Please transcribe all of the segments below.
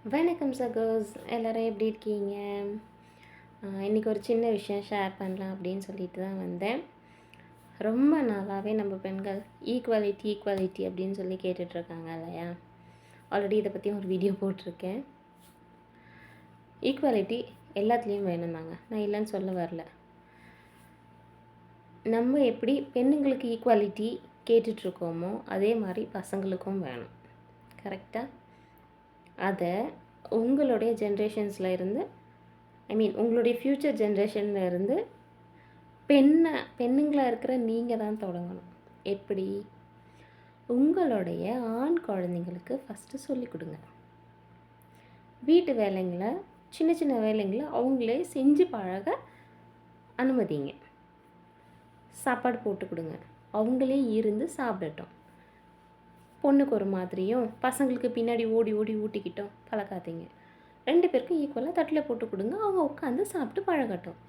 வணக்கம் சகோஸ், எல்லோரும் எப்படி இருக்கீங்க? இன்றைக்கி ஒரு சின்ன விஷயம் ஷேர் பண்ணலாம் அப்படின்னு சொல்லிட்டு தான் வந்தேன். ரொம்ப நாளாகவே நம்ம பெண்கள் ஈக்குவாலிட்டி அப்படின்னு சொல்லி கேட்டுட்ருக்காங்க இல்லையா? ஆல்ரெடி இதை பற்றி ஒரு வீடியோ போட்டிருக்கேன். ஈக்குவாலிட்டி எல்லாத்துலேயும் வேணும் தாங்க, நான் இல்லைன்னு சொல்ல வரல. நம்ம எப்படி பெண்ணுங்களுக்கு ஈக்குவாலிட்டி கேட்டுட்ருக்கோமோ அதே மாதிரி பசங்களுக்கும் வேணும். கரெக்டாக? அதை உங்களுடைய ஜென்ரேஷன்ஸில் இருந்து உங்களுடைய ஃப்யூச்சர் ஜென்ரேஷனில் இருந்து பெண்ணுங்களாக இருக்கிற நீங்கள் தான் தொடங்கணும். எப்படி? உங்களுடைய ஆண் குழந்தைங்களுக்கு ஃபஸ்ட்டு சொல்லிக் கொடுங்க. வீட்டு வேலைங்களை, சின்ன சின்ன வேலைங்களை அவங்களே செஞ்சு பழக அனுமதிங்க. சாப்பாடு போட்டு கொடுங்க, அவங்களே இருந்து சாப்பிடட்டும். பொண்ணுக்கு ஒரு மாதிரியும் பசங்களுக்கு பின்னாடி ஓடி ஓடி ஊட்டிக்கிட்டோம் பழக்காதீங்க. 2 பேருக்கும் ஈக்குவலாக தட்டில் போட்டு கொடுங்க, அவங்க உட்காந்து சாப்பிட்டு பழகட்டும்.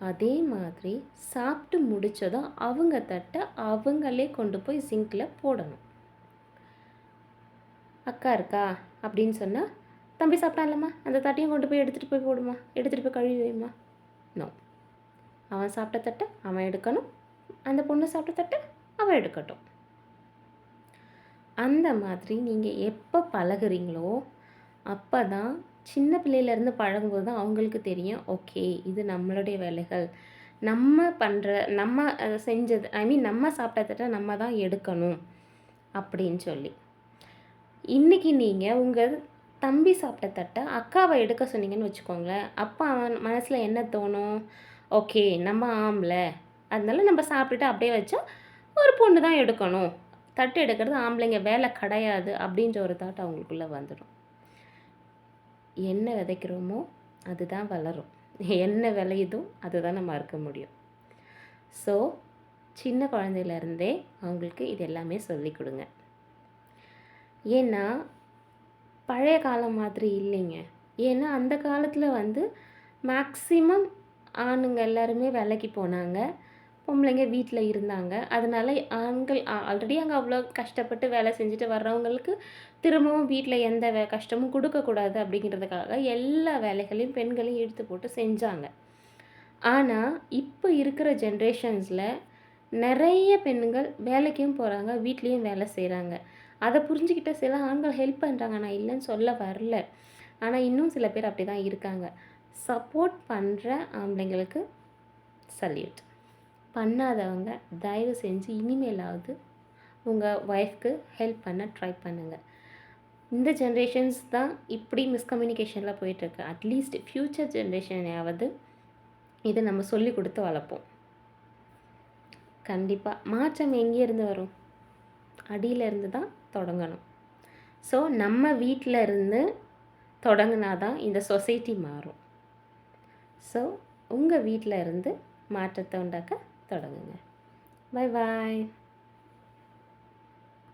அதே மாதிரி சாப்பிட்டு முடித்ததும் அவங்க தட்டை அவங்களே கொண்டு போய் சிங்கில் போடணும். அக்கா இருக்கா அப்படின்னு சொன்னால், தம்பி சாப்பிட்டாலம்மா அந்த தட்டையும் கொண்டு போய் எடுத்துகிட்டு போய் போடுமா, எடுத்துகிட்டு போய் கழுவி வைமா. நோ, அவன் சாப்பிட்ட தட்டை அவன் எடுக்கணும், அந்த பொண்ணு சாப்பிட்ட தட்டை அவன் எடுக்கட்டும். அந்த மாதிரி நீங்கள் எப்போ பழகுறீங்களோ அப்போ தான் சின்ன பிள்ளையிலேருந்து பழகும்போது தான் அவங்களுக்கு தெரியும், ஓகே இது நம்மளுடைய வேலைகள், நம்ம செஞ்சது, நம்ம சாப்பிட்டதை நம்ம தான் எடுக்கணும் அப்படின்னு சொல்லி. இன்றைக்கி நீங்கள் உங்கள் தம்பி சாப்பிட்ட தட்டை அக்காவை எடுக்க சொன்னீங்கன்னு வச்சுக்கோங்களேன், அப்போ அவன் மனசில் என்ன தோணும்? ஓகே நம்ம ஆம்பளை, அதனால நம்ம சாப்பிட்டுட்டு அப்படியே வச்சா ஒரு பொண்ணு தான் எடுக்கணும், தட்டு எடுக்கிறது ஆம்பளைங்க வேலை கிடையாது அப்படின்ற ஒரு தாட் அவங்களுக்குள்ளே வந்துடும். என்ன விதைக்கிறோமோ அதுதான் வளரும், என்ன விளையுதோ அதுதான் நம்ம அறுக்க முடியும். ஸோ சின்ன குழந்தையிலேருந்தே அவங்களுக்கு இது எல்லாமே சொல்லி கொடுங்க. ஏன்னா பழைய காலம் மாதிரி இல்லைங்க. ஏன்னா அந்த காலத்தில் மேக்ஸிமம் ஆணுங்க எல்லாருமே வேலைக்கு போனாங்க, பொம்பளைங்க வீட்டில் இருந்தாங்க. அதனால் ஆண்கள் ஆல்ரெடி அங்கே அவ்வளோ கஷ்டப்பட்டு வேலை செஞ்சுட்டு வர்றவங்களுக்கு திரும்பவும் வீட்டில் எந்த கஷ்டமும் கொடுக்கக்கூடாது அப்படிங்கிறதுக்காக எல்லா வேலைகளையும் பெண்களையும் இழுத்து போட்டு செஞ்சாங்க. ஆனால் இப்போ இருக்கிற ஜென்ரேஷன்ஸில் நிறைய பெண்கள் வேலைக்கும் போகிறாங்க, வீட்லேயும் வேலை செய்கிறாங்க. அதை புரிஞ்சுக்கிட்ட சில ஆண்கள் ஹெல்ப் பண்ணுறாங்க, நான் இல்லைன்னு சொல்ல வரல. ஆனால் இன்னும் சில பேர் அப்படி தான் இருக்காங்க. சப்போர்ட் பண்ணுற ஆம்பளைங்களுக்கு சல்யூட். பண்ணாதவங்க தயவு செஞ்சு இனிமேலாவது உங்கள் ஒய்ஃப்க்கு ஹெல்ப் பண்ண ட்ரை பண்ணுங்கள். இந்த ஜென்ரேஷன்ஸ் தான் இப்படி மிஸ்கம்யூனிகேஷனில் போயிட்டுருக்கு. அட்லீஸ்ட் ஃப்யூச்சர் ஜென்ரேஷனையாவது இதை நம்ம சொல்லி கொடுத்து வளர்ப்போம். கண்டிப்பாக மாற்றம் எங்கேருந்து வரும்? அடியிலேருந்து தான் தொடங்கணும். ஸோ நம்ம வீட்டில் இருந்து தொடங்கினா தான் இந்த சொசைட்டி மாறும். ஸோ உங்கள் வீட்டில் இருந்து மாற்றத்தை உண்டாக்க தொடங்குங்க. பை பாய்.